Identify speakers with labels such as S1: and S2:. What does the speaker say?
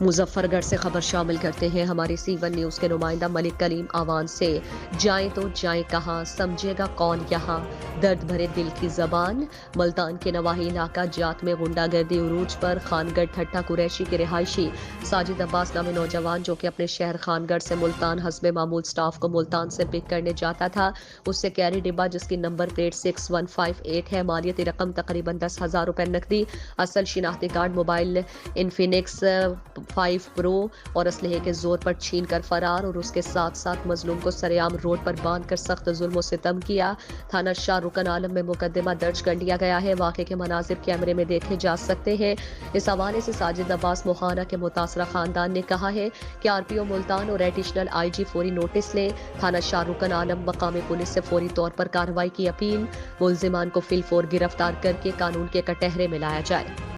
S1: مظفر گڑھ سے خبر شامل کرتے ہیں ہماری C1 نیوز کے نمائندہ ملک کلیم آوان سے۔ جائیں تو جائیں کہاں، سمجھے گا کون یہاں، درد بھرے دل کی زبان۔ ملتان کے نواحی علاقہ جات میں غنڈہ گردی عروج پر خان گڑھ ٹھٹا قریشی کے رہائشی ساجد عباس نامی نوجوان جو کہ اپنے شہر خان گڑھ سے ملتان حسب معمول سٹاف کو ملتان سے پک کرنے جاتا تھا، اس سے کیری ڈبہ جس کی نمبر پلیٹ 6158 ہے، مالیتی رقم تقریباً 10,000 روپے نقدی، اصل شناختی کارڈ، موبائل انفینکس 5 پرو اور اسلحے کے زور پر چھین کر فرار، اور اس کے ساتھ ساتھ مظلوم کو سرعام روڈ پر باندھ کر سخت ظلم و ستم کیا۔ تھانہ شاہ رکن عالم میں مقدمہ درج کر لیا گیا ہے۔ واقعے کے مناظر کیمرے میں دیکھے جا سکتے ہیں۔ اس حوالے سے ساجد عباس موہانہ کے متاثرہ خاندان نے کہا ہے کہ RPO ملتان اور ایڈیشنل IG فوری نوٹس لیں۔ تھانہ شاہ رکن عالم مقامی پولیس سے فوری طور پر کارروائی کی اپیل۔ ملزمان کو فی الفور گرفتار کر کے قانون کے کٹہرے میں لایا جائے۔